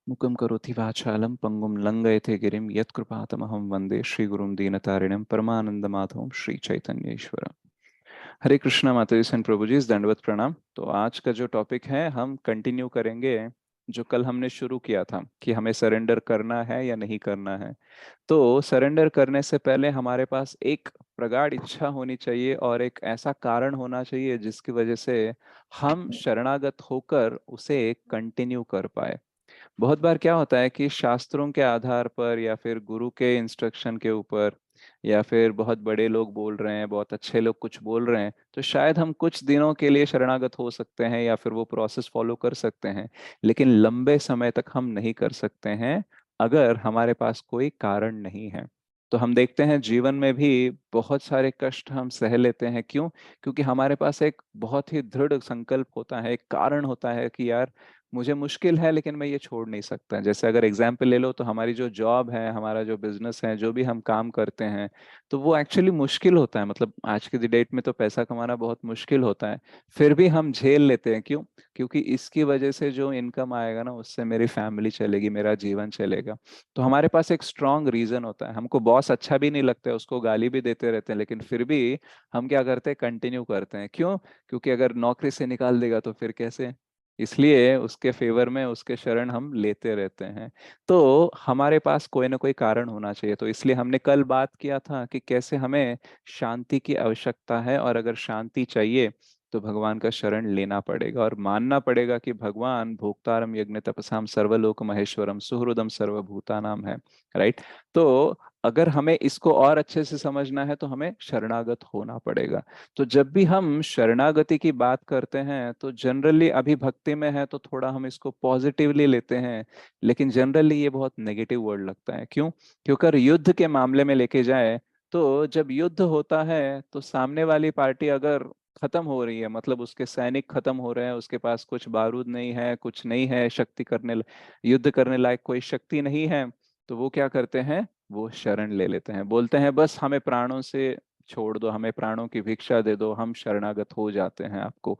मुकं करोति वाचालं पंगुं लंघयते गिरिं यत्कृपातमहं वन्दे श्रीगुरुं दीनतारिणं परमानंदमाधवं श्री चैतन्य ईश्वरम्। हरे कृष्णा माता जी एंड प्रभु जी, दंडवत प्रणाम। तो आज का जो टॉपिक है हम कंटिन्यू करेंगे जो कल हमने शुरू किया था कि हमें सरेंडर करना है या नहीं करना है। तो सरेंडर करने से पहले हमारे पास एक प्रगाढ़ इच्छा होनी चाहिए और एक ऐसा कारण होना चाहिए जिसकी वजह से हम शरणागत होकर उसे कंटिन्यू कर पाए। बहुत बार क्या होता है कि शास्त्रों के आधार पर या फिर गुरु के इंस्ट्रक्शन के ऊपर या फिर बहुत बड़े लोग बोल रहे हैं, बहुत अच्छे लोग कुछ बोल रहे हैं, तो शायद हम कुछ दिनों के लिए शरणागत हो सकते हैं या फिर वो प्रोसेस फॉलो कर सकते हैं, लेकिन लंबे समय तक हम नहीं कर सकते हैं अगर हमारे पास कोई कारण नहीं है। तो हम देखते हैं जीवन में भी बहुत सारे कष्ट हम सह लेते हैं। क्यों? क्योंकि हमारे पास एक बहुत ही दृढ़ संकल्प होता है, एक कारण होता है कि यार मुझे मुश्किल है लेकिन मैं ये छोड़ नहीं सकता। जैसे अगर एग्जाम्पल ले लो तो हमारी जो जॉब है, हमारा जो बिजनेस है, जो भी हम काम करते हैं, तो वो एक्चुअली मुश्किल होता है। मतलब आज की डेट में तो पैसा कमाना बहुत मुश्किल होता है, फिर भी हम झेल लेते हैं। क्यों? क्योंकि इसकी वजह से जो इनकम आएगा ना, उससे मेरी फैमिली चलेगी, मेरा जीवन चलेगा। तो हमारे पास एक स्ट्रांग रीजन होता है। हमको बॉस अच्छा भी नहीं लगता है, उसको गाली भी देते रहते हैं, लेकिन फिर भी हम क्या करते हैं, कंटिन्यू करते हैं। क्यों? क्योंकि अगर नौकरी से निकाल देगा तो फिर कैसे, इसलिए उसके फेवर में उसके शरण हम लेते रहते हैं। तो हमारे पास कोई ना कोई कारण होना चाहिए। तो इसलिए हमने कल बात किया था कि कैसे हमें शांति की आवश्यकता है, और अगर शांति चाहिए तो भगवान का शरण लेना पड़ेगा और मानना पड़ेगा कि भगवान भोक्तारम यज्ञ तपसाम सर्वलोक महेश्वरम सुहृदम सर्वभूतानाम है। राइट? तो अगर हमें इसको और अच्छे से समझना है तो हमें शरणागत होना पड़ेगा। तो जब भी हम शरणागति की बात करते हैं तो जनरली, अभी भक्ति में है तो थोड़ा हम इसको पॉजिटिवली लेते हैं, लेकिन जनरली ये बहुत नेगेटिव वर्ड लगता है। क्यों? क्योंकि अगर युद्ध के मामले में लेके जाए, तो जब युद्ध होता है तो सामने वाली पार्टी अगर खत्म हो रही है, मतलब उसके सैनिक खत्म हो रहे हैं, उसके पास कुछ बारूद नहीं है, कुछ नहीं है, शक्ति करने, युद्ध करने लायक कोई शक्ति नहीं है, तो वो क्या करते हैं, वो शरण ले लेते हैं, बोलते हैं बस हमें प्राणों से छोड़ दो, हमें प्राणों की भिक्षा दे दो, हम शरणागत हो जाते हैं आपको।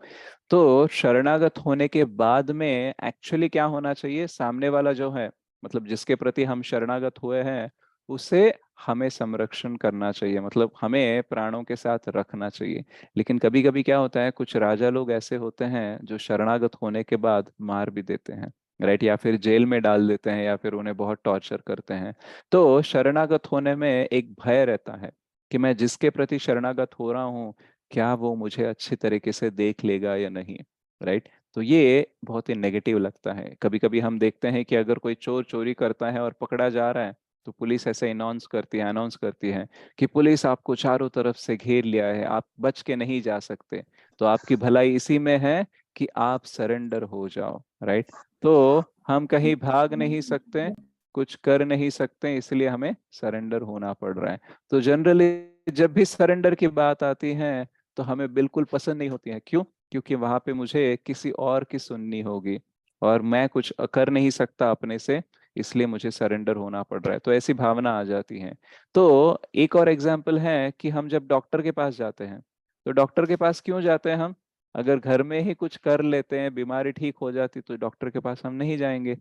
तो शरणागत होने के बाद में एक्चुअली क्या होना चाहिए, सामने वाला जो है, मतलब जिसके प्रति हम शरणागत हुए हैं, उसे हमें संरक्षण करना चाहिए, मतलब हमें प्राणों के साथ रखना चाहिए। लेकिन कभी कभी क्या होता है, कुछ राजा लोग ऐसे होते हैं जो शरणागत होने के बाद मार भी देते हैं। राइट? या फिर जेल में डाल देते हैं, या फिर उन्हें बहुत टॉर्चर करते हैं। तो शरणागत होने में एक भय रहता है कि मैं जिसके प्रति शरणागत हो रहा हूँ, क्या वो मुझे अच्छी तरीके से देख लेगा या नहीं। राइट? तो ये बहुत ही नेगेटिव लगता है। कभी कभी हम देखते हैं कि अगर कोई चोर चोरी करता है और पकड़ा जा रहा है, तो पुलिस ऐसे अनाउंस करती है कि पुलिस आपको चारों तरफ से घेर लिया है, आप बच के नहीं जा सकते, तो आपकी भलाई इसी में है कि आप सरेंडर हो जाओ। राइट? तो हम कहीं भाग नहीं सकते, कुछ कर नहीं सकते, इसलिए हमें सरेंडर होना पड़ रहा है। तो जनरली जब भी सरेंडर की बात आती है तो हमें बिल्कुल पसंद नहीं होती है। क्यों? क्योंकि वहां पे मुझे किसी और की सुननी होगी और मैं कुछ कर नहीं सकता अपने से, इसलिए मुझे सरेंडर होना पड़ रहा है, तो ऐसी भावना आ जाती है। तो एक और एग्जाम्पल है कि हम जब डॉक्टर के पास जाते हैं, तो डॉक्टर के पास क्यों जाते हैं हम? अगर घर में ही कुछ कर लेते हैं, बीमारी ठीक हो जाती, तो डॉक्टर के पास हम नहीं जाएंगे।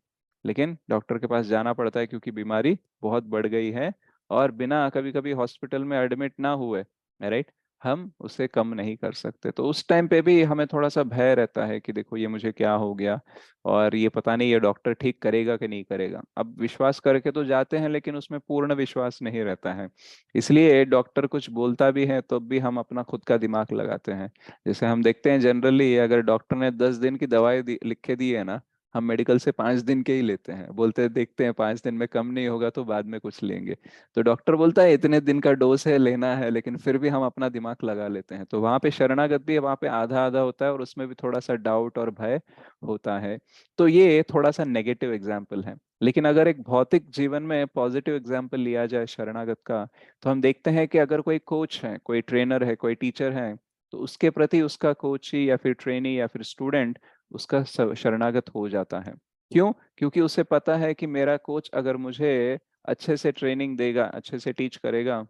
लेकिन डॉक्टर के पास जाना पड़ता है क्योंकि बीमारी बहुत बढ़ गई है, और बिना कभी कभी हॉस्पिटल में एडमिट ना हुए, राइट, हम उसे कम नहीं कर सकते। तो उस टाइम पे भी हमें थोड़ा सा भय रहता है कि देखो ये मुझे क्या हो गया, और ये पता नहीं ये डॉक्टर ठीक करेगा कि नहीं करेगा। अब विश्वास करके तो जाते हैं, लेकिन उसमें पूर्ण विश्वास नहीं रहता है, इसलिए डॉक्टर कुछ बोलता भी है तो भी हम अपना खुद का दिमाग लगाते हैं। जैसे हम देखते हैं जनरली, अगर डॉक्टर ने 10 दिन की दवाई लिख के दी है ना, हम मेडिकल से 5 दिन के ही लेते हैं, बोलते हैं देखते हैं 5 दिन में कम नहीं होगा तो बाद में कुछ लेंगे। तो डॉक्टर बोलता है इतने दिन का डोज है, लेना है, लेकिन फिर भी हम अपना दिमाग लगा लेते हैं। तो वहां पे शरणागत भी वहां पे आधा आधा होता है, और उसमें भी थोड़ा सा डाउट और भय होता है। तो ये थोड़ा सा नेगेटिव एग्जाम्पल है। लेकिन अगर एक भौतिक जीवन में पॉजिटिव एग्जाम्पल लिया जाए शरणागत का, तो हम देखते हैं कि अगर कोई कोच है, कोई ट्रेनर है, कोई टीचर है, तो उसके प्रति उसका कोच ही या फिर ट्रेनी या फिर स्टूडेंट उसका शरणागत हो जाता है। क्यों? क्योंकि उसे पता है कि मेरा कोच अगर मुझे अच्छे से ट्रेनिंग देगा, अच्छे से टीच करेगा,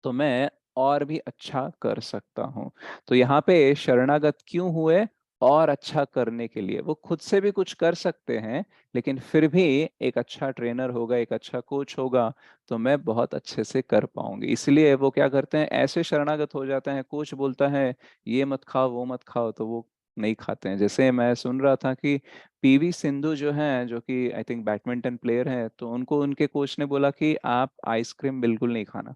तो मैं और भी अच्छा कर सकता हूँ। तो यहाँ पे शरणागत क्यों हुए? और अच्छा करने के लिए। वो खुद से भी कुछ कर सकते हैं, लेकिन फिर भी एक अच्छा ट्रेनर होगा, एक अच्छा कोच होगा, तो मैं बहुत अच्छे से कर पाऊंगी। इसलिए वो क्या करते हैं, ऐसे शरणागत हो जाते हैं। कोच बोलता है ये मत खाओ वो मत खाओ, तो वो नहीं खाते हैं। जैसे मैं सुन रहा था कि पीवी सिंधु जो है, जो कि आई थिंक बैडमिंटन प्लेयर है, तो उनको उनके कोच ने बोला कि आप आइसक्रीम बिल्कुल नहीं खाना,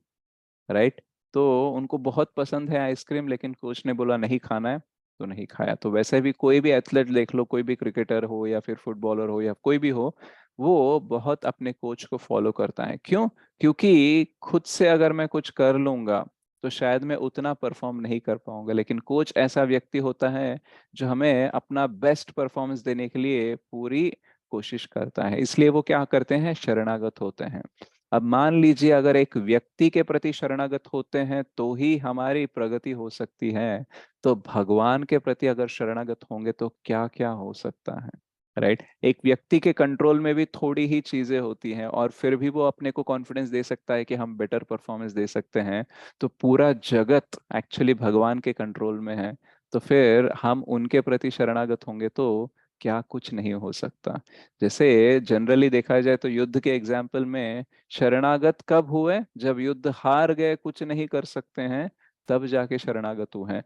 राइट। तो उनको बहुत पसंद है आइसक्रीम, लेकिन कोच ने बोला नहीं खाना है, तो नहीं खाया। तो वैसे भी कोई भी एथलेट देख लो, कोई भी क्रिकेटर हो या फिर फुटबॉलर हो या कोई भी हो, वो बहुत अपने कोच को फॉलो करता है। क्यों? क्योंकि खुद से अगर मैं कुछ कर लूंगा तो शायद मैं उतना परफॉर्म नहीं कर पाऊंगा, लेकिन कोच ऐसा व्यक्ति होता है जो हमें अपना बेस्ट परफॉर्मेंस देने के लिए पूरी कोशिश करता है। इसलिए वो क्या करते हैं, शरणागत होते हैं। अब मान लीजिए अगर एक व्यक्ति के प्रति शरणागत होते हैं तो ही हमारी प्रगति हो सकती है, तो भगवान के प्रति अगर शरणागत होंगे तो क्या क्या हो सकता है, राइट। एक व्यक्ति के कंट्रोल में भी थोड़ी ही चीजें होती हैं, और फिर भी वो अपने को कॉन्फिडेंस दे सकता है कि हम बेटर परफॉर्मेंस दे सकते हैं। तो पूरा जगत एक्चुअली भगवान के कंट्रोल में है, तो फिर हम उनके प्रति शरणागत होंगे तो क्या कुछ नहीं हो सकता। जैसे जनरली देखा जाए तो युद्ध के एग्जाम्पल में शरणागत कब हुए, जब युद्ध हार गए, कुछ नहीं कर सकते हैं, तब जाके शरणागत हुए हैं।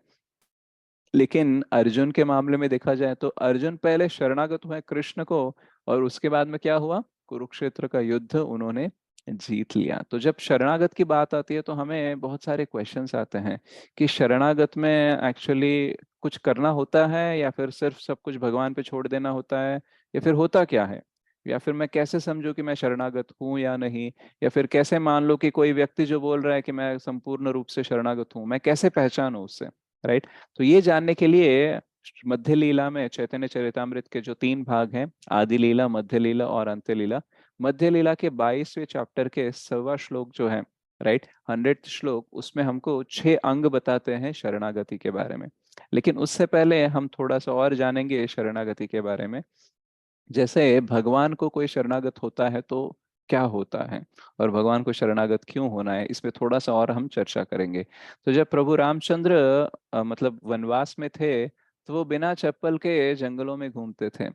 लेकिन अर्जुन के मामले में देखा जाए तो अर्जुन पहले शरणागत हुए कृष्ण को, और उसके बाद में क्या हुआ, कुरुक्षेत्र का युद्ध उन्होंने जीत लिया। तो जब शरणागत की बात आती है तो हमें बहुत सारे क्वेश्चंस आते हैं कि शरणागत में एक्चुअली कुछ करना होता है, या फिर सिर्फ सब कुछ भगवान पे छोड़ देना होता है, या फिर होता क्या है, या फिर मैं कैसे समझूं कि मैं शरणागत हूं या नहीं, या फिर कैसे मान लो कि कोई व्यक्ति जो बोल रहा है कि मैं संपूर्ण रूप से शरणागत हूं, मैं कैसे पहचानूं उससे, राइट। तो ये जानने के लिए मध्य लीला में, चैतन्य चरितामृत के जो 3 भाग हैं, आदि लीला, मध्य लीला और अंत्य लीला, मध्य लीला के 22वें चैप्टर के 100वां श्लोक जो है, राइट, 100th श्लोक, उसमें हमको 6 अंग बताते हैं शरणागति के बारे में। लेकिन उससे पहले हम थोड़ा सा और जानेंगे शरणागति के बारे में। जैसे भगवान को कोई शरणागत होता है तो क्या होता है, और भगवान को शरणागत क्यों होना है, इस पे थोड़ा सा और हम चर्चा करेंगे। तो जब प्रभु रामचंद्र मतलब वनवास में थे, तो वो बिना चप्पल के जंगलों में घूमते थे।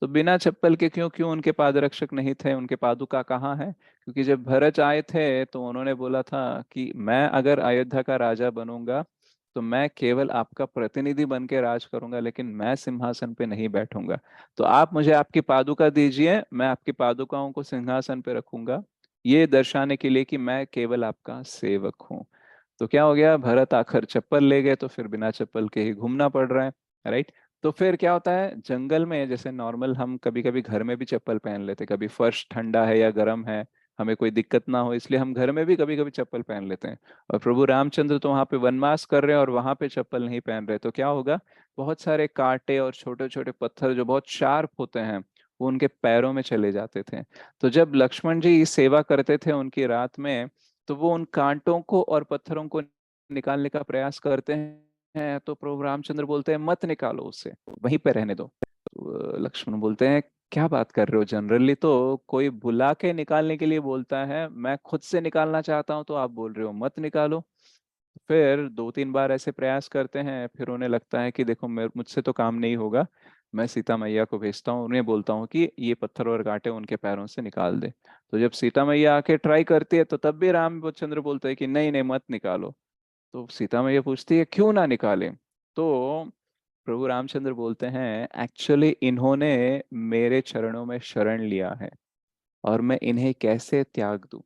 तो बिना चप्पल के क्यों, क्यों उनके पाद रक्षक नहीं थे, उनके पादुका कहाँ है? क्योंकि जब भरत आए थे तो उन्होंने बोला था कि मैं अगर अयोध्या का राजा बनूंगा तो मैं केवल आपका प्रतिनिधि बन के राज करूंगा, लेकिन मैं सिंहासन पे नहीं बैठूंगा। तो आप मुझे आपकी पादुका दीजिए, मैं आपकी पादुकाओं को सिंहासन पे रखूंगा, ये दर्शाने के लिए कि मैं केवल आपका सेवक हूँ। तो क्या हो गया, भरत आखिर चप्पल ले गए, तो फिर बिना चप्पल के ही घूमना पड़ रहा है, राइट। तो फिर क्या होता है जंगल में, जैसे नॉर्मल हम कभी कभी घर में भी चप्पल पहन लेते, कभी फर्श ठंडा है या गर्म है, हमें कोई दिक्कत ना हो इसलिए हम घर में भी कभी कभी चप्पल पहन लेते हैं। और प्रभु रामचंद्र तो वहां पे वनवास कर रहे हैं और वहां पे चप्पल नहीं पहन रहे, तो क्या होगा, बहुत सारे कांटे और छोटे छोटे पत्थर जो बहुत शार्प होते हैं, वो उनके पैरों में चले जाते थे। तो जब लक्ष्मण जी सेवा करते थे उनकी रात में, तो वो उन कांटों को और पत्थरों को निकालने का प्रयास करते हैं, तो प्रभु रामचंद्र बोलते हैं मत निकालो उससे, वहीं पे रहने दो। तो लक्ष्मण बोलते हैं क्या बात कर रहे हो, जनरली तो कोई बुला के निकालने के लिए बोलता है, मैं खुद से निकालना चाहता हूं तो आप बोल रहे हो मत निकालो। फिर 2-3 बार ऐसे प्रयास करते हैं, फिर उन्हें लगता है कि देखो मुझसे तो काम नहीं होगा, मैं सीता मैया को भेजता हूँ, उन्हें बोलता हूँ कि ये पत्थर और कांटे उनके पैरों से निकाल दे। तो जब सीता मैया आके ट्राई करती है तो तब भी रामचंद्र बोलते हैं कि नहीं नहीं मत निकालो। तो सीता मैया पूछती है क्यों ना निकाले? तो प्रभु रामचंद्र बोलते हैं एक्चुअली इन्होंने मेरे चरणों में शरण लिया है, और मैं इन्हें कैसे त्याग दूं?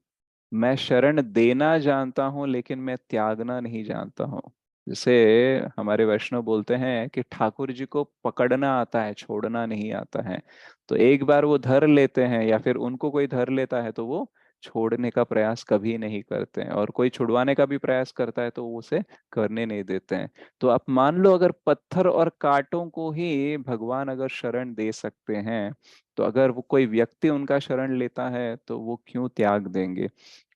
मैं शरण देना जानता हूं लेकिन मैं त्यागना नहीं जानता हूं। जैसे हमारे वैष्णव बोलते हैं कि ठाकुर जी को पकड़ना आता है, छोड़ना नहीं आता है। तो एक बार वो धर लेते हैं या फिर उनको कोई धर लेता है तो वो छोड़ने का प्रयास कभी नहीं करते हैं, और कोई छुड़वाने का भी प्रयास करता है तो वो उसे करने नहीं देते हैं। तो आप मान लो अगर पत्थर और कांटों को ही भगवान अगर शरण दे सकते हैं, तो अगर वो कोई व्यक्ति उनका शरण लेता है तो वो क्यों त्याग देंगे,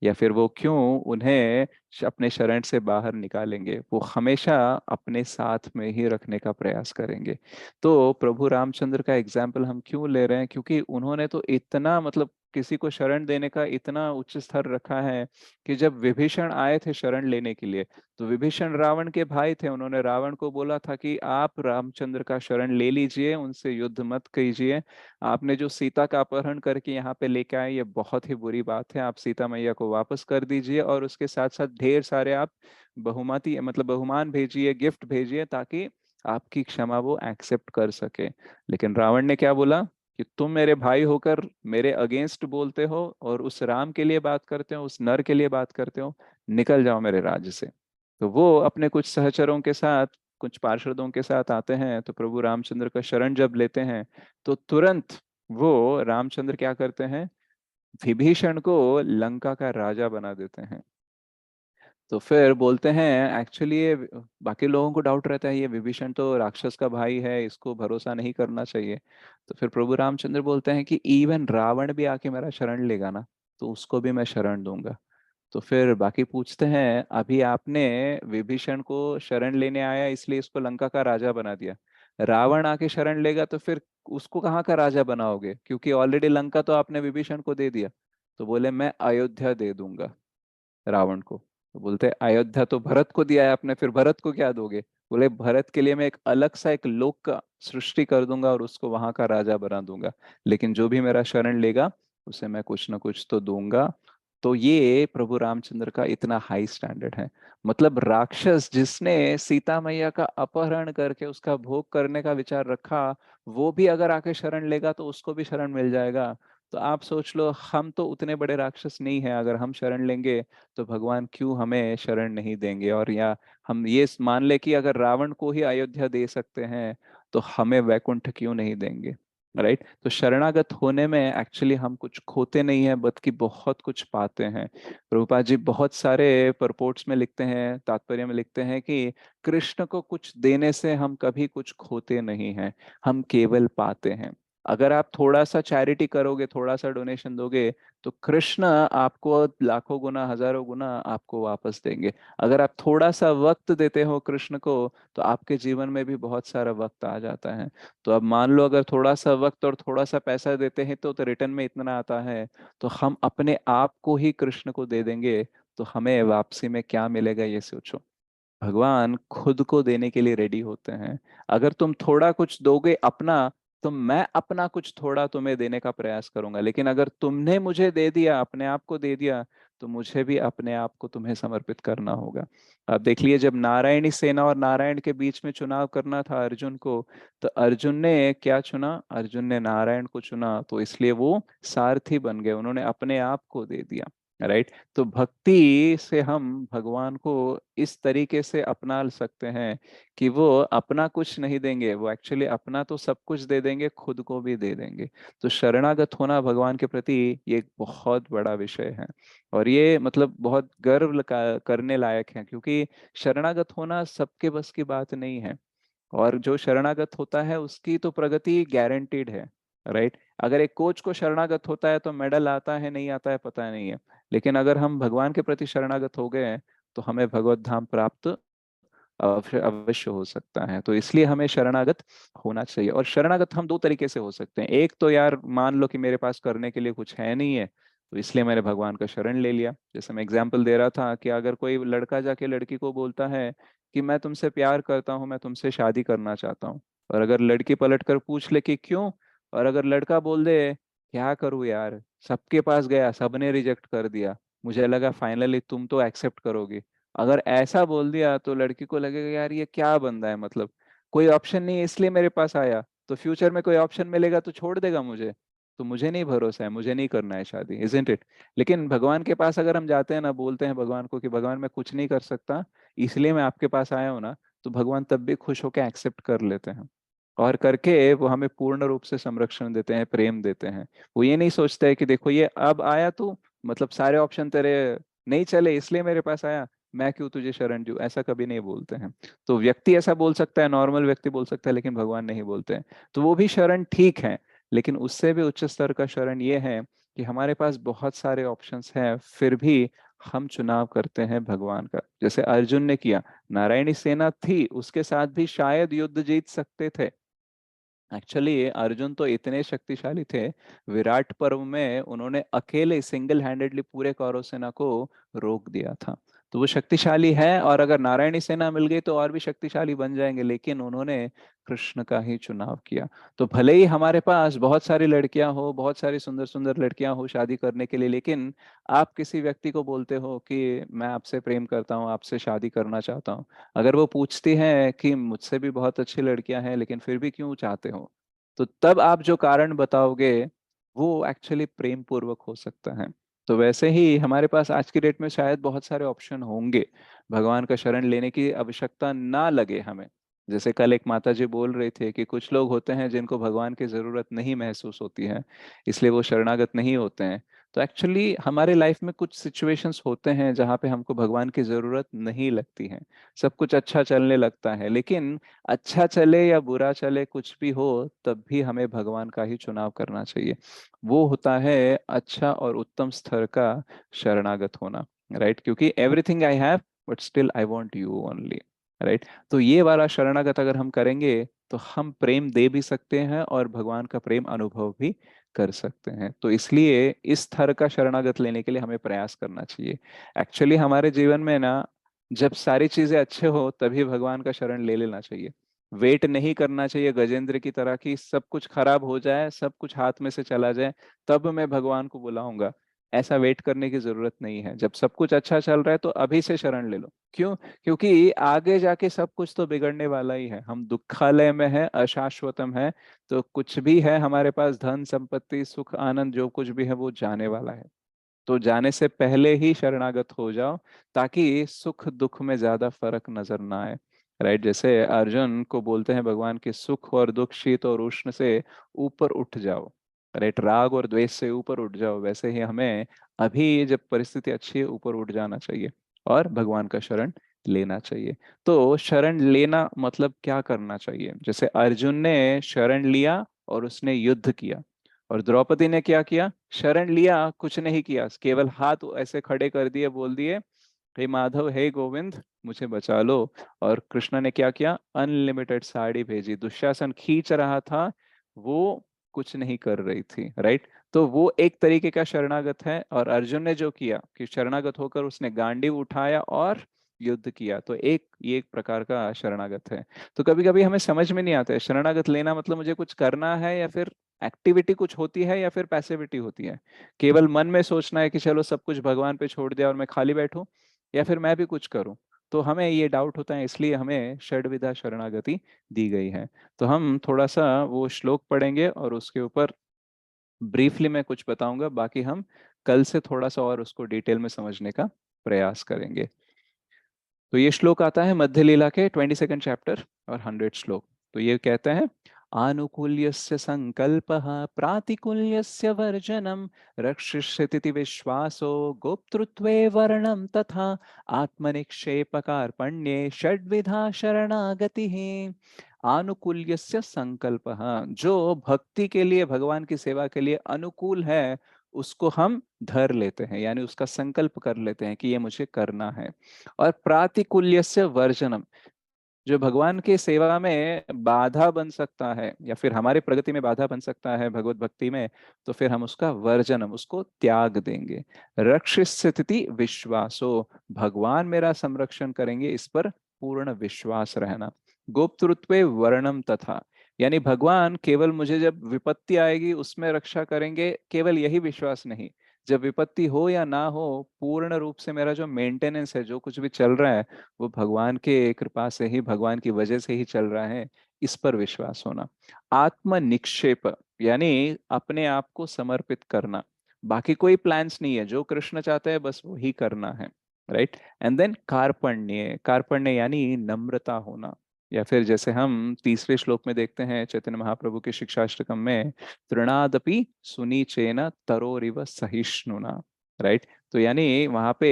या फिर वो क्यों उन्हें अपने शरण से बाहर निकालेंगे? वो हमेशा अपने साथ में ही रखने का प्रयास करेंगे। तो प्रभु रामचंद्र का एग्जाम्पल हम क्यों ले रहे हैं, क्योंकि उन्होंने तो इतना मतलब किसी को शरण देने का इतना उच्च स्तर रखा है कि जब विभीषण आए थे शरण लेने के लिए, तो विभीषण रावण के भाई थे, उन्होंने रावण को बोला था कि आप रामचंद्र का शरण ले लीजिए, उनसे युद्ध मत कीजिए। आपने जो सीता का अपहरण करके यहाँ पे लेके आए, ये बहुत ही बुरी बात है, आप सीता मैया को वापस कर दीजिए, और उसके साथ साथ ढेर सारे आप बहुमति मतलब बहुमान भेजिए, गिफ्ट भेजिए, ताकि आपकी क्षमा वो एक्सेप्ट कर सके। लेकिन रावण ने क्या बोला कि तुम मेरे भाई होकर मेरे अगेंस्ट बोलते हो और उस राम के लिए बात करते हो, उस नर के लिए बात करते हो, निकल जाओ मेरे राज्य से। तो वो अपने कुछ सहचरों के साथ, कुछ पार्षदों के साथ आते हैं, तो प्रभु रामचंद्र का शरण जब लेते हैं, तो तुरंत वो रामचंद्र क्या करते हैं, विभीषण को लंका का राजा बना देते हैं। तो फिर बोलते हैं एक्चुअली ये, बाकी लोगों को डाउट रहता है ये विभीषण तो राक्षस का भाई है, इसको भरोसा नहीं करना चाहिए। तो फिर प्रभु रामचंद्र बोलते हैं कि इवन रावण भी आके मेरा शरण लेगा ना, तो उसको भी मैं शरण दूंगा। तो फिर बाकी पूछते हैं, अभी आपने विभीषण को शरण लेने आया इसलिए इसको लंका का राजा बना दिया, रावण आके शरण लेगा तो फिर उसको कहाँ का राजा बनाओगे, क्योंकि ऑलरेडी लंका तो आपने विभीषण को दे दिया। तो बोले मैं अयोध्या दे दूंगा रावण को। तो बोलते हैं अयोध्या तो भरत को दिया है आपने, फिर भरत को क्या दोगे। बोले भरत के लिए मैं एक अलग सा एक लोक का सृष्टि कर दूंगा और उसको वहां का राजा बना दूंगा, लेकिन जो भी मेरा शरण लेगा उसे मैं कुछ ना कुछ तो दूंगा। तो ये प्रभु रामचंद्र का इतना हाई स्टैंडर्ड है। मतलब राक्षस जिसने सीता मैया का अपहरण करके उसका भोग करने का विचार रखा, वो भी अगर आके शरण लेगा तो उसको भी शरण मिल जाएगा। तो आप सोच लो, हम तो उतने बड़े राक्षस नहीं है, अगर हम शरण लेंगे तो भगवान क्यों हमें शरण नहीं देंगे। और या हम ये मान ले कि अगर रावण को ही अयोध्या दे सकते हैं, तो हमें वैकुंठ क्यों नहीं देंगे। राइट। तो शरणागत होने में एक्चुअली हम कुछ खोते नहीं है, बल्कि बहुत कुछ पाते हैं। प्रभुपाद जी बहुत सारे परपोर्ट्स में लिखते हैं, तात्पर्य में लिखते हैं कि कृष्ण को कुछ देने से हम कभी कुछ खोते नहीं हैं, हम केवल पाते हैं। अगर आप थोड़ा सा चैरिटी करोगे, थोड़ा सा डोनेशन दोगे, तो कृष्ण आपको लाखों गुना हजारों गुना आपको वापस देंगे। अगर आप थोड़ा सा वक्त देते हो कृष्ण को, तो आपके जीवन में भी बहुत सारा वक्त आ जाता है। तो अब मान लो अगर थोड़ा सा वक्त और थोड़ा सा पैसा देते हैं तो रिटर्न में इतना आता है, तो हम अपने आप को ही कृष्ण को दे देंगे, तो हमें वापसी में क्या मिलेगा ये सोचो। भगवान खुद को देने के लिए रेडी होते हैं। अगर तुम थोड़ा कुछ दोगे अपना, तो मैं अपना कुछ थोड़ा तुम्हें देने का प्रयास करूंगा, लेकिन अगर तुमने मुझे दे दिया, अपने आप को दे दिया, तो मुझे भी अपने आप को तुम्हें समर्पित करना होगा। अब देख लिए, जब नारायणी सेना और नारायण के बीच में चुनाव करना था अर्जुन को, तो अर्जुन ने क्या चुना, अर्जुन ने नारायण को चुना, तो इसलिए वो सारथी बन गए, उन्होंने अपने आप को दे दिया। राइट। तो भक्ति से हम भगवान को इस तरीके से अपना सकते हैं कि वो अपना कुछ नहीं देंगे, वो एक्चुअली अपना तो सब कुछ दे देंगे, खुद को भी दे देंगे। तो शरणागत होना भगवान के प्रति ये एक बहुत बड़ा विषय है। और ये मतलब बहुत करने लायक है, क्योंकि शरणागत होना सबके बस की बात नहीं है। और जो शरणागत होता है उसकी तो प्रगति गारंटीड है। राइट। अगर एक कोच को शरणागत होता है तो मेडल आता है नहीं आता है पता नहीं है, लेकिन अगर हम भगवान के प्रति शरणागत हो गए हैं, तो हमें भगवत धाम प्राप्त अवश्य अवश्य हो सकता है। तो इसलिए हमें शरणागत होना चाहिए। और शरणागत हम दो तरीके से हो सकते हैं। एक तो यार मान लो कि मेरे पास करने के लिए कुछ है नहीं है, तो इसलिए मैंने भगवान का शरण ले लिया। जैसे मैं एग्जाम्पल दे रहा था कि अगर कोई लड़का जाके लड़की को बोलता है कि मैं तुमसे प्यार करता हूँ, मैं तुमसे शादी करना चाहता हूँ, और अगर लड़की पलट कर पूछ ले कि क्यों, और अगर लड़का बोल दे क्या करूँ यार, सबके पास गया सबने रिजेक्ट कर दिया, मुझे लगा फाइनली तुम तो एक्सेप्ट करोगी, अगर ऐसा बोल दिया, तो लड़की को लगेगा यार ये क्या बंदा है, मतलब कोई ऑप्शन नहीं है इसलिए मेरे पास आया, तो फ्यूचर में कोई ऑप्शन मिलेगा तो छोड़ देगा मुझे। तो मुझे नहीं भरोसा है, मुझे नहीं करना है शादी, इजंट इट। लेकिन भगवान के पास अगर हम जाते हैं ना, बोलते हैं भगवान को कि भगवान मैं कुछ नहीं कर सकता, इसलिए मैं आपके पास आया हूं ना, तो भगवान तब भी खुश होकर एक्सेप्ट कर लेते हैं। और करके वो हमें पूर्ण रूप से संरक्षण देते हैं, प्रेम देते हैं। वो ये नहीं सोचते है कि देखो ये अब आया तू, मतलब सारे ऑप्शन तेरे नहीं चले इसलिए मेरे पास आया, मैं क्यों तुझे शरण दूं, ऐसा कभी नहीं बोलते हैं। तो व्यक्ति ऐसा बोल सकता है, नॉर्मल व्यक्ति बोल सकता है, लेकिन भगवान नहीं बोलते हैं। तो वो भी शरण ठीक है, लेकिन उससे भी उच्च स्तर का शरण ये है कि हमारे पास बहुत सारे ऑप्शंस हैं, फिर भी हम चुनाव करते हैं भगवान का, जैसे अर्जुन ने किया। नारायणी सेना थी, उसके साथ भी शायद युद्ध जीत सकते थे, एक्चुअली अर्जुन तो इतने शक्तिशाली थे, विराट पर्व में उन्होंने अकेले सिंगल हैंडेडली पूरे कौरव सेना को रोक दिया था। तो वो शक्तिशाली है, और अगर नारायणी सेना मिल गई तो और भी शक्तिशाली बन जाएंगे, लेकिन उन्होंने कृष्ण का ही चुनाव किया। तो भले ही हमारे पास बहुत सारी लड़कियां हो, बहुत सारी सुंदर सुंदर लड़कियां हो शादी करने के लिए, लेकिन आप किसी व्यक्ति को बोलते हो कि मैं आपसे प्रेम करता हूँ, आपसे शादी करना चाहता हूँ। अगर वो पूछती है कि मुझसे भी बहुत अच्छी लड़कियां हैं लेकिन फिर भी क्यों चाहते हो, तो तब आप जो कारण बताओगे वो एक्चुअली प्रेम पूर्वक हो सकता है। तो वैसे ही हमारे पास आज की डेट में शायद बहुत सारे ऑप्शन होंगे, भगवान का शरण लेने की आवश्यकता ना लगे हमें। जैसे कल एक माता जी बोल रहे थे कि कुछ लोग होते हैं जिनको भगवान की जरूरत नहीं महसूस होती है, इसलिए वो शरणागत नहीं होते हैं। तो एक्चुअली हमारे लाइफ में कुछ सिचुएशंस होते हैं जहाँ पे हमको भगवान की जरूरत नहीं लगती है, सब कुछ अच्छा चलने लगता है, लेकिन अच्छा चले या बुरा चले कुछ भी हो, तब भी हमें भगवान का ही चुनाव करना चाहिए। वो होता है अच्छा और उत्तम स्तर का शरणागत होना, राइट? क्योंकि everything I have but still I want you only, right? तो ये वाला शरणागत अगर हम करेंगे तो हम प्रेम दे भी सकते हैं और भगवान का प्रेम अनुभव भी कर सकते हैं। तो इसलिए इस स्तर का शरणागत लेने के लिए हमें प्रयास करना चाहिए। एक्चुअली हमारे जीवन में ना, जब सारी चीजें अच्छे हो तभी भगवान का शरण ले लेना चाहिए। वेट नहीं करना चाहिए गजेंद्र की तरह कि सब कुछ खराब हो जाए, सब कुछ हाथ में से चला जाए, तब मैं भगवान को बुलाऊंगा। ऐसा वेट करने की जरूरत नहीं है। जब सब कुछ अच्छा चल रहा है तो अभी से शरण ले लो। क्यों? क्योंकि आगे जाके सब कुछ तो बिगड़ने वाला ही है। हम दुखालय में है, अशाश्वतम है। तो कुछ भी है हमारे पास, धन संपत्ति सुख आनंद जो कुछ भी है वो जाने वाला है। तो जाने से पहले ही शरणागत हो जाओ, ताकि सुख दुख में ज्यादा फर्क नजर ना आए, राइट? जैसे अर्जुन को बोलते हैं भगवान के, सुख और दुख शीत और उष्ण से ऊपर उठ जाओ, राइट? राग और द्वेष से ऊपर उठ जाओ। वैसे ही हमें अभी जब परिस्थिति अच्छी है ऊपर उठ जाना चाहिए और भगवान का शरण लेना चाहिए। तो शरण लेना मतलब क्या करना चाहिए? जैसे अर्जुन ने शरण लिया और उसने युद्ध किया, और द्रौपदी ने क्या किया? शरण लिया, कुछ नहीं किया, केवल हाथ ऐसे खड़े कर दिए, बोल दिए हे माधव हे गोविंद मुझे बचा लो। और कृष्ण ने क्या किया? अनलिमिटेड साड़ी भेजी। दुशासन खींच रहा था, वो कुछ नहीं कर रही थी, राइट? तो वो एक तरीके का शरणागत है। और अर्जुन ने जो किया कि शरणागत होकर उसने गांडीव उठाया और युद्ध किया, तो एक ये एक प्रकार का शरणागत है। तो कभी कभी हमें समझ में नहीं आता है शरणागत लेना मतलब मुझे कुछ करना है, या फिर एक्टिविटी कुछ होती है, या फिर पैसिविटी होती है। केवल मन में सोचना है कि चलो सब कुछ भगवान पे छोड़ दिया और मैं खाली बैठूं, या फिर मैं भी कुछ करूं। तो हमें ये डाउट होता है, इसलिए हमें षड्विधा शरणागति दी गई है। तो हम थोड़ा सा वो श्लोक पढ़ेंगे और उसके ऊपर ब्रीफली मैं कुछ बताऊंगा, बाकी हम कल से थोड़ा सा और उसको डिटेल में समझने का प्रयास करेंगे। तो ये श्लोक आता है मध्य लीला के 22nd चैप्टर और 100 श्लोक। तो ये कहते हैं, आनुकूल्यस्य संकल्पः प्रातिकूल्यस्य वर्जनम रक्षिष्यति विश्वासो गोप्तृत्वे वर्णम तथा आत्मनिक्षेप कार्पण्ये षड्विधा शरणागतिः। आनुकूल्यस्य संकल्पः, जो भक्ति के लिए, भगवान की सेवा के लिए अनुकूल है, उसको हम धर लेते हैं, यानी उसका संकल्प कर लेते हैं कि ये मुझे करना है। और प्रातिकूल्यस्य वर्जनम, जो भगवान की सेवा में बाधा बन सकता है या फिर हमारी प्रगति में बाधा बन सकता है भगवत भक्ति में, तो फिर हम उसका वर्जनम, उसको त्याग देंगे। रक्ष स्थिति विश्वासो, भगवान मेरा संरक्षण करेंगे, इस पर पूर्ण विश्वास रहना। गोप्तृत्वे वर्णम तथा, यानी भगवान केवल मुझे जब विपत्ति आएगी उसमें रक्षा करेंगे, केवल यही विश्वास नहीं, जब विपत्ति हो या ना हो, पूर्ण रूप से मेरा जो मेंटेनेंस है, जो कुछ भी चल रहा है, वो भगवान के कृपा से ही, भगवान की वजह से ही चल रहा है, इस पर विश्वास होना। आत्म निक्षेप, यानी अपने आप को समर्पित करना, बाकी कोई प्लान्स नहीं है, जो कृष्ण चाहते हैं बस वही करना है, राइट? एंड देन कार्पण्य, कार्पण्य यानी नम्रता होना। या फिर जैसे हम तीसरे श्लोक में देखते हैं चैतन्य महाप्रभु के शिक्षाष्टकम में, तृणादपि सुनीचेन तरोरिव सहिष्णुना, राइट? तो यानी वहां पे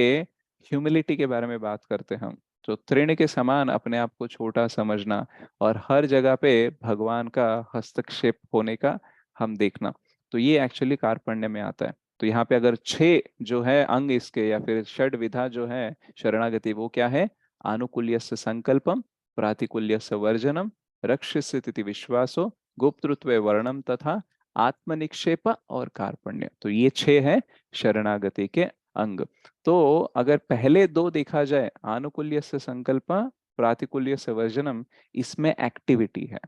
ह्यूमिलिटी के बारे में बात करते हैं हम। तो तृण के समान अपने आप को छोटा समझना, और हर जगह पे भगवान का हस्तक्षेप होने का हम देखना, तो ये एक्चुअली कार्पण्य में आता है। तो यहाँ पे अगर छह जो है अंग इसके, या फिर षड विधा जो है शरणागति, वो क्या है? आनुकूल्यस्य संकल्पम, प्रातिकूल्यस्य वर्जनम, रक्षस्यति विश्वासो, गुप्तृत्व वर्णम तथा आत्मनिक्षेप और कार्पण्य। तो ये 6 है शरणागति के अंग। तो अगर पहले 2 देखा जाए, आनुकूल्य से संकल्प, प्रातिकूल्य से वर्जनम, इसमें एक्टिविटी है,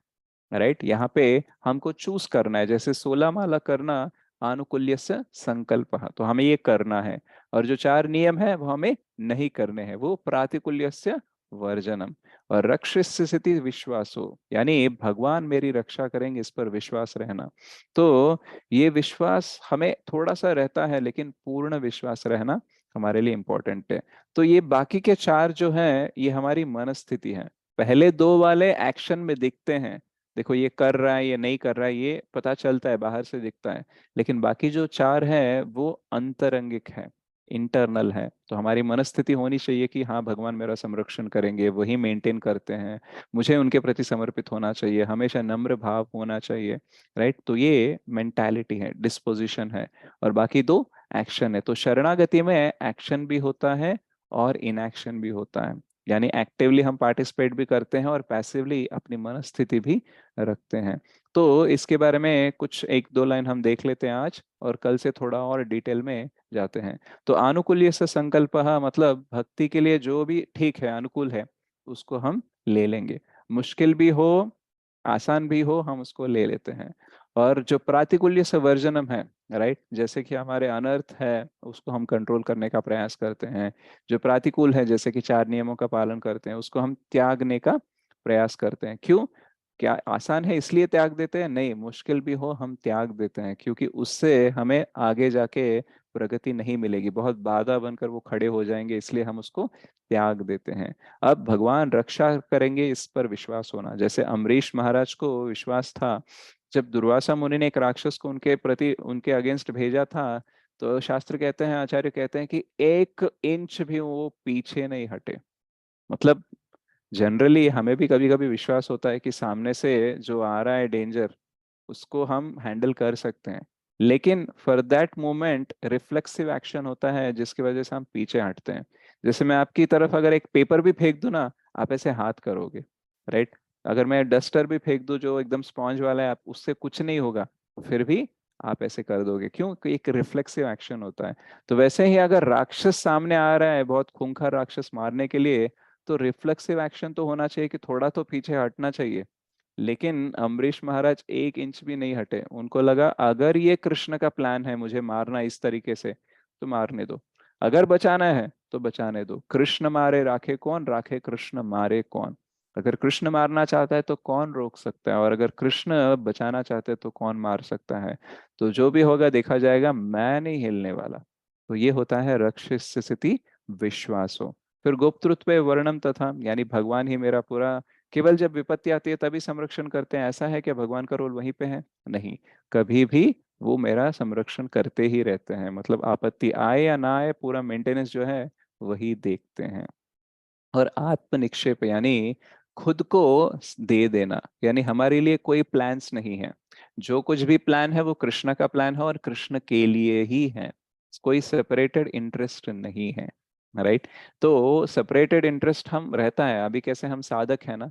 राइट। यहाँ पे हमको चूज करना है, जैसे 16 माला करना आनुकूल्य से संकल्प, तो हमें ये करना है। और जो 4 नियम है वो हमें नहीं करने हैं, वो प्रातिकूल्य से वर्जनम। और रक्षस्य स्थिति विश्वासो, यानी भगवान मेरी रक्षा करेंगे, इस पर विश्वास रहना। तो ये विश्वास हमें थोड़ा सा रहता है, लेकिन पूर्ण विश्वास रहना हमारे लिए इंपॉर्टेंट है। तो ये बाकी के 4 जो है ये हमारी मनस्थिति है। पहले 2 वाले एक्शन में दिखते हैं, देखो ये कर रहा है ये नहीं कर रहा है, ये पता चलता है, बाहर से दिखता है। लेकिन बाकी जो 4 है वो अंतरंगिक है, इंटरनल है। तो हमारी मनस्थिति होनी चाहिए कि हाँ भगवान मेरा संरक्षण करेंगे, वही मेंटेन करते हैं, मुझे उनके प्रति समर्पित होना चाहिए, हमेशा नम्र भाव होना चाहिए, राइट। तो ये मेंटालिटी है, डिस्पोजिशन है। और बाकी 2 एक्शन है। तो शरणागति में एक्शन भी होता है और इनएक्शन भी होता है, यानी एक्टिवली हम पार्टिसिपेट भी करते हैं और पैसिवली अपनी मनस्थिति भी रखते हैं। तो इसके बारे में कुछ 1-2 लाइन हम देख लेते हैं आज, और कल से थोड़ा और डिटेल में जाते हैं। तो आनुकूल्य से संकल्प मतलब भक्ति के लिए जो भी ठीक है, अनुकूल है, उसको हम ले लेंगे। मुश्किल भी हो, आसान भी हो, हम उसको ले लेते हैं। और जो प्रातिकूल्य से वर्जनम है, राइट, जैसे कि हमारे अनर्थ है उसको हम कंट्रोल करने का प्रयास करते हैं। जो प्रातिकूल है, जैसे कि 4 नियमों का पालन करते हैं, उसको हम त्यागने का प्रयास करते हैं। क्यों? क्या आसान है इसलिए त्याग देते हैं? नहीं, मुश्किल भी हो हम त्याग देते हैं, क्योंकि उससे हमें आगे जाके प्रगति नहीं मिलेगी, बहुत बाधा बनकर वो खड़े हो जाएंगे, इसलिए हम उसको त्याग देते हैं। अब भगवान रक्षा करेंगे, इस पर विश्वास होना। जैसे अम्बरीश महाराज को विश्वास था, जब दुर्वासा मुनि ने एक राक्षस को उनके प्रति, उनके अगेंस्ट भेजा था, तो शास्त्र कहते हैं, आचार्य कहते हैं कि 1 इंच भी वो पीछे नहीं हटे। मतलब जनरली हमें भी कभी कभी विश्वास होता है कि सामने से जो आ रहा है डेंजर, उसको हम हैंडल कर सकते हैं, लेकिन for that moment reflexive action होता है जिसकी वजह से हम पीछे हटते हैं। जैसे मैं आपकी तरफ अगर एक पेपर भी फेंक दूं ना, आप ऐसे हाथ करोगे, राइट। अगर मैं डस्टर भी फेंक दूं जो एकदम स्पॉन्ज वाला है, आप उससे कुछ नहीं होगा, फिर भी आप ऐसे कर दोगे, क्यों? कि एक रिफ्लेक्सिव एक्शन होता है। तो वैसे ही अगर राक्षस सामने आ रहा है, बहुत खूंखार राक्षस मारने के लिए, तो रिफ्लेक्सिव एक्शन तो होना चाहिए कि थोड़ा तो पीछे हटना चाहिए। लेकिन अम्बरीश महाराज 1 इंच भी नहीं हटे। उनको लगा अगर ये कृष्ण का प्लान है मुझे मारना इस तरीके से, तो मारने दो। अगर बचाना है तो बचाने दो। कृष्ण मारे राखे कौन, राखे कृष्ण मारे कौन। अगर कृष्ण मारना चाहता है तो कौन रोक सकता है, और अगर कृष्ण बचाना चाहते हैं तो कौन मार सकता है। तो जो भी होगा देखा जाएगा, मैं नहीं हिलने वाला। तो ये होता है रक्षस्य स्थिति विश्वासो। फिर गुप्तृत्व वर्णम तथा, यानी भगवान ही मेरा पूरा, केवल जब विपत्ति आती है तभी संरक्षण करते हैं, ऐसा है कि भगवान का रोल वहीं पे है? नहीं, कभी भी वो मेरा संरक्षण करते ही रहते हैं। मतलब आपत्ति आए या ना आए, पूरा मेंटेनेंस जो है वही देखते हैं। और आत्म निक्षेप यानी खुद को दे देना, यानी हमारे लिए कोई प्लान्स नहीं है। जो कुछ भी प्लान है वो कृष्ण का प्लान है और कृष्ण के लिए ही है, कोई सेपरेटेड इंटरेस्ट नहीं है, राइट। तो सेपरेटेड इंटरेस्ट हम रहता है, अभी कैसे हम साधक है ना,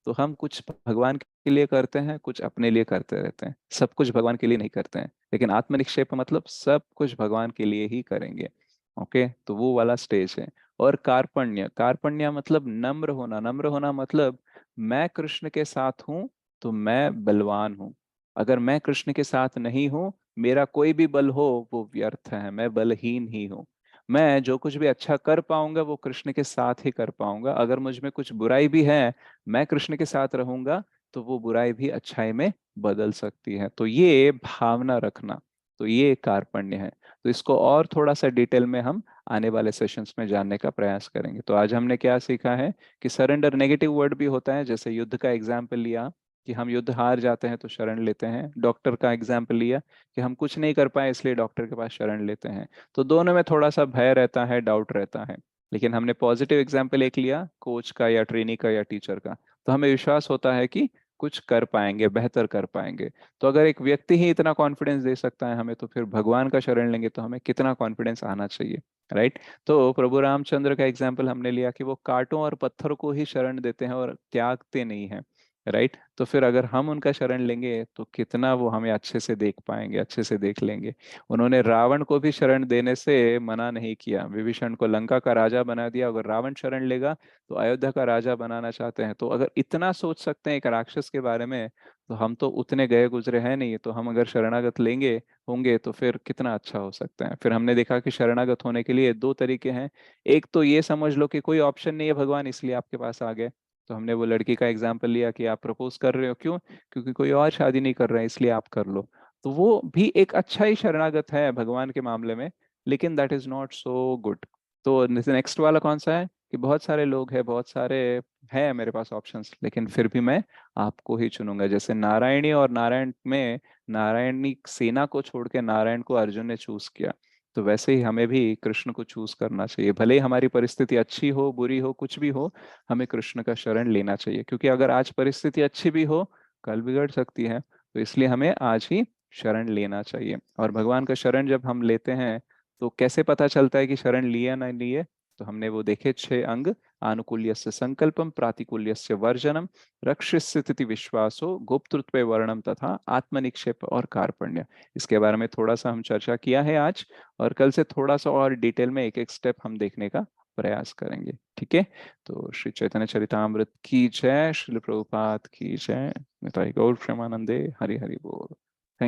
तो हम कुछ भगवान के लिए करते हैं, कुछ अपने लिए करते रहते हैं, सब कुछ भगवान के लिए नहीं करते हैं। लेकिन आत्मनिक्षेप मतलब सब कुछ भगवान के लिए ही करेंगे। ओके, तो वो वाला स्टेज है। और कार्पण्य, कार्पण्य मतलब नम्र होना। नम्र होना मतलब मैं कृष्ण के साथ हूं तो मैं बलवान हूं, अगर मैं कृष्ण के साथ नहीं हूं, मेरा कोई भी बल हो वो व्यर्थ है, मैं बलहीन ही हूँ। मैं जो कुछ भी अच्छा कर पाऊंगा वो कृष्ण के साथ ही कर पाऊंगा। अगर मुझ में कुछ बुराई भी है, मैं कृष्ण के साथ रहूंगा तो वो बुराई भी अच्छाई में बदल सकती है। तो ये भावना रखना, तो ये कार्पण्य है। तो इसको और थोड़ा सा डिटेल में हम आने वाले सेशंस में जानने का प्रयास करेंगे। तो आज हमने क्या सीखा है कि सरेंडर नेगेटिव वर्ड भी होता है, जैसे युद्ध का एग्जाम्पल लिया कि हम युद्ध हार जाते हैं तो शरण लेते हैं। डॉक्टर का एग्जाम्पल लिया कि हम कुछ नहीं कर पाए इसलिए डॉक्टर के पास शरण लेते हैं। तो दोनों में थोड़ा सा भय रहता है, डाउट रहता है। लेकिन हमने पॉजिटिव एग्जाम्पल एक लिया, कोच का या ट्रेनी का या टीचर का, तो हमें विश्वास होता है कि कुछ कर पाएंगे, बेहतर कर पाएंगे। तो अगर एक व्यक्ति ही इतना कॉन्फिडेंस दे सकता है हमें, तो फिर भगवान का शरण लेंगे तो हमें कितना कॉन्फिडेंस आना चाहिए, राइट। तो प्रभु रामचंद्र का एग्जाम्पल हमने लिया कि वो कांटों और पत्थर को ही शरण देते हैं और त्यागते नहीं हैं। राइट। तो फिर अगर हम उनका शरण लेंगे तो कितना वो हमें अच्छे से देख पाएंगे, अच्छे से देख लेंगे। उन्होंने रावण को भी शरण देने से मना नहीं किया, विभीषण को लंका का राजा बना दिया। अगर रावण शरण लेगा तो अयोध्या का राजा बनाना चाहते हैं। तो अगर इतना सोच सकते हैं एक राक्षस के बारे में, तो हम तो उतने गए गुजरे हैं नहीं। तो हम अगर शरणागत लेंगे होंगे तो फिर कितना अच्छा हो सकता है। फिर हमने देखा कि शरणागत होने के लिए दो तरीके हैं। एक तो ये समझ लो कि कोई ऑप्शन नहीं है भगवान, इसलिए आपके पास आ गए। तो हमने वो लड़की का एग्जाम्पल लिया कि आप प्रपोज कर रहे हो, क्यों? क्योंकि कोई और शादी नहीं कर रहा है, इसलिए आप कर लो। तो वो भी एक अच्छा ही शरणागत है भगवान के मामले में, लेकिन that is not so good. तो नेक्स्ट वाला कौन सा है कि बहुत सारे लोग हैं, बहुत सारे है मेरे पास ऑप्शंस, लेकिन फिर भी मैं आपको ही चुनूंगा। जैसे नारायणी और नारायण में नारायणी सेना को छोड़ के नारायण को अर्जुन ने चूज किया, तो वैसे ही हमें भी कृष्ण को चूज करना चाहिए। भले ही हमारी परिस्थिति अच्छी हो, बुरी हो, कुछ भी हो, हमें कृष्ण का शरण लेना चाहिए। क्योंकि अगर आज परिस्थिति अच्छी भी हो, कल बिगड़ सकती है। तो इसलिए हमें आज ही शरण लेना चाहिए। और भगवान का शरण जब हम लेते हैं तो कैसे पता चलता है कि शरण लिया ना लिए? तो हमने वो देखे 6 अंग। आनुकूल्यस्य संकल्पम, प्रातिकूल्यस्य वर्जनम, रक्षिस्थिति विश्वासो, गुप्तृत्व वर्णम तथा आत्मनिक्षेप और कार्पण्य। इसके बारे में थोड़ा सा हम चर्चा किया है आज, और कल से थोड़ा सा और डिटेल में एक एक स्टेप हम देखने का प्रयास करेंगे। ठीक है। तो श्री चैतन्य चरितामृत की जय, श्रील प्रभुपाद की जय, निताई गौर प्रेमानंदे, हरि हरि बोल।